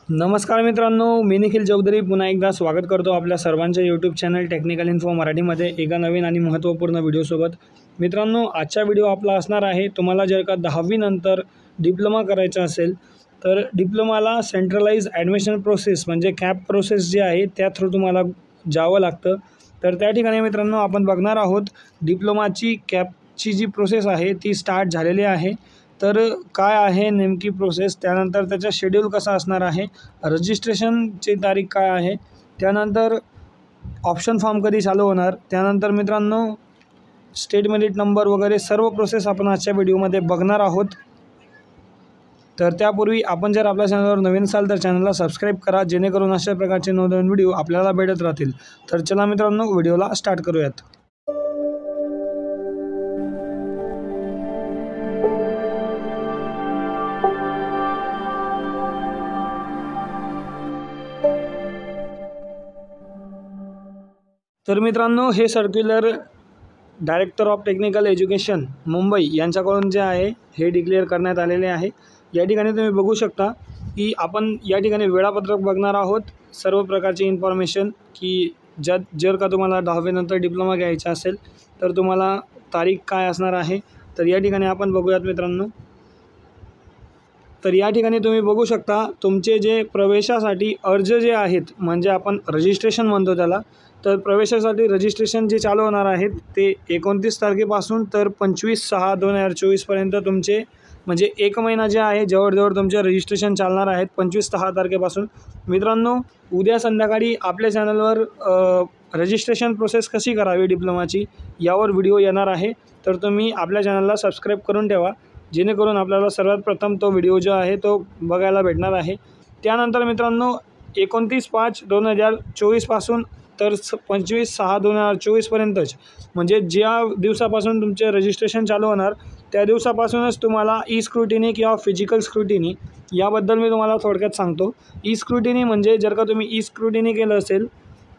नमस्कार मित्रांनो, मी निखिल चौधरी पुन्हा एकदा स्वागत करतो आपल्या सर्वांच्या यूट्यूब चॅनल टेक्निकल इन्फो मराठीमध्ये एका नवीन आणि महत्त्वपूर्ण व्हिडिओसोबत। मित्रांनो, आजचा व्हिडिओ आपला असणार आहे, तुम्हाला जर का 10वी नंतर डिप्लोमा करायचा असेल तर डिप्लोमाला सेंट्रलाइज ॲडमिशन प्रोसेस म्हणजे कॅप प्रोसेस जी आहे त्या थ्रू तुम्हाला जावं लागतं। तर त्या ठिकाणी मित्रांनो आपण बघणार आहोत डिप्लोमाची कॅपची जी प्रोसेस आहे ती स्टार्ट झालेली आहे। तर काय आहे नेमकी प्रोसेस, त्यानंतर त्याचा शेड्यूल कसा असणार आहे, रजिस्ट्रेशनची तारीख काय आहे, त्यानंतर ऑप्शन फॉर्म कधी चालू होणार, त्यानंतर मित्रांनो स्टेट मेरिट नंबर वगैरे सर्व प्रोसेस आपण आजच्या व्हिडिओमध्ये बघणार आहोत। तर त्यापूर्वी आपण जर आपल्या चॅनलवर नवीन असाल तर चॅनलला सबस्क्राईब करा, जेणेकरून अशा प्रकारचे नवनवीन व्हिडिओ आपल्याला भेटत राहतील। तर चला मित्रांनो व्हिडिओला स्टार्ट करूयात। तर मित्रांनो हे circular director of technical education Mumbai यांच्याकडून जे आहे हे डिक्लेअर करण्यात आलेले आहे। या ठिकाणी तुम्ही बघू शकता की आपण या ठिकाणी वेळापत्रक बघणार आहोत, सर्व प्रकारची इन्फॉर्मेशन की जर का तुम्हाला 10वी नंतर डिप्लोमा घ्यायचा असेल तर तुम्हाला तारीख काय असणार आहे। तर या ठिकाणी आपण बघूयात मित्रांनो। तर या ठिकाणी तुम्ही बघू शकता तुमचे जे प्रवेशासाठी अर्ज जे आहेत म्हणजे आपण रजिस्ट्रेशन म्हणतो त्याला, तर प्रवेशासाठी रजिस्ट्रेशन जे चालू होणार आहेत ते 29 तारखेपासून तर 25/6/2024 पर्यंत तुमचे म्हणजे एक महिना जे आहे जवळजवळ तुमचे रजिस्ट्रेशन चालणार आहेत 25/6 तारखेपासून। मित्रांनो उद्या संध्याकाळी आपल्या चॅनलवर रजिस्ट्रेशन प्रोसेस कशी करावी डिप्लोमाची यावर व्हिडिओ येणार आहे, तर तुम्ही आपल्या चॅनलला सबस्क्राईब करून ठेवा, जेणेकरून आपल्याला सर्वात प्रथम तो व्हिडिओ जो आहे तो बघायला भेटणार आहे। त्यानंतर मित्रांनो 29/5/2024 पासून तर 25/6/2024 पर्यंतच म्हणजे ज्या दिवसापासून तुमचे रजिस्ट्रेशन चालू होणार त्या दिवसापासूनच तुम्हाला ई स्क्रुटिनी किंवा फिजिकल स्क्रुटिनी याबद्दल मी तुम्हाला थोडक्यात सांगतो। ई स्क्रुटिनी म्हणजे जर का तुम्ही ई स्क्रुटिनी केलं असेल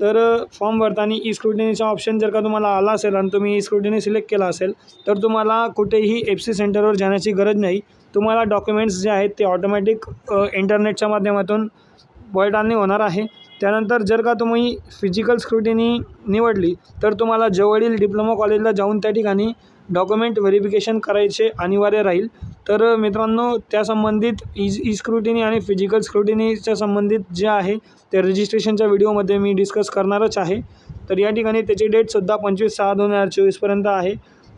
तर फॉर्म भरताना ई स्क्रुटिनीचा ऑप्शन जर का तुम्हाला आला असेल आणि तुम्ही ई स्क्रुटिनी सिलेक्ट केला असेल तर तुम्हाला कुठेही FC सेंटरवर जाण्याची गरज नाही। तुम्हाला डॉक्युमेंट्स जे आहेत ते ऑटोमॅटिक इंटरनेटच्या माध्यमातून पडताळणी होणार आहे। त्यानंतर जर का तुम्ही फिजिकल स्क्रुटिनी निवडली तर तुम्हाला जवळील डिप्लोमा कॉलेजला जाऊन त्या ठिकाणी डॉक्युमेंट व्हेरिफिकेशन करायचे अनिवार्य राहील। तर मित्रांनो त्या संबंधित ई स्क्रुटिनी आणि फिजिकल स्क्रुटिनीच्या संबंधित जे आहे ते रजिस्ट्रेशनच्या व्हिडिओमध्ये मी डिस्कस करणारच आहे। तर या ठिकाणी त्याची डेटसुद्धा 25/6/2024 पर्यंत आहे।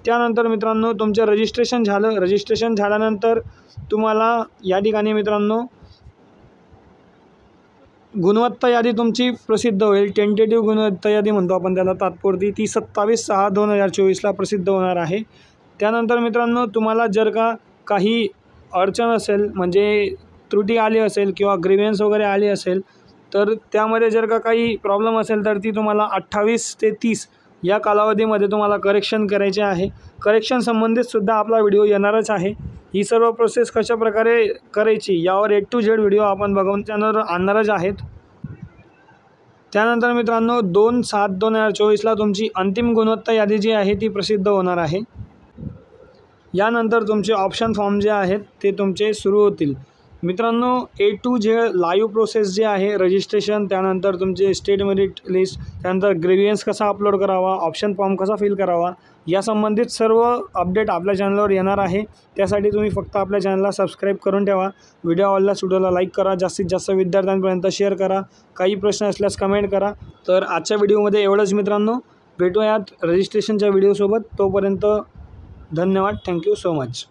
त्यानंतर मित्रांनो तुमचं रजिस्ट्रेशन झालं, रजिस्ट्रेशन झाल्यानंतर तुम्हाला या ठिकाणी मित्रांनो गुणवत्ता यादी तुमची प्रसिद्ध होईल। टेंटेटिव्ह गुणवत्ता यादी म्हणतो आपण त्याला तात्पुरती, ती 27/6/2024ला प्रसिद्ध होणार आहे। त्यानंतर मित्रांनो तुम्हाला जर का काही अडचण असेल म्हणजे त्रुटी आली असेल किंवा ग्रीव्हन्स वगैरे आली असेल तर त्यामध्ये जर का काही प्रॉब्लेम असेल तर ती तुम्हाला 28 ते 30 या कालावधीमध्ये तुम्हाला करेक्शन करायचे आहे। करेक्शन संबंधितसुद्धा आपला व्हिडिओ येणारच आहे। ही सर्व प्रोसेस कशाप्रकारे करायची यावर A to Z व्हिडिओ आपण बघून चॅनलवर आणणारच आहेत। त्यानंतर मित्रांनो 2/7/2024ला तुमची अंतिम गुणवत्ता यादी जी आहे ती प्रसिद्ध होणार आहे। यानंतर तुमचे ऑप्शन फॉर्म जे आहेत ते तुमचे सुरू होतील। मित्रांनो A to Z live process जे आहे रजिस्ट्रेशन, त्यानंतर तुमचे स्टेट मेरिट लिस्ट, त्यानंतर ग्रेव्हियन्स कसा अपलोड करावा, ऑप्शन फॉर्म कसा फिल करावा या संबंधित सर्व अपडेट आपल्या चॅनलवर येणार आहे। त्यासाठी तुम्ही फक्त आपल्या चॅनलला सबस्क्राईब करून ठेवा, व्हिडिओ आवडल्यास व्हिडिओला लाईक करा, जास्तीत जास्त विद्यार्थ्यांपर्यंत शेअर करा, काही प्रश्न असल्यास कमेंट करा। तर आजच्या व्हिडिओमध्ये एवढंच मित्रांनो, भेटूयात रजिस्ट्रेशनच्या व्हिडिओसोबत, तोपर्यंत धन्यवाद, थँक्यू सो मच।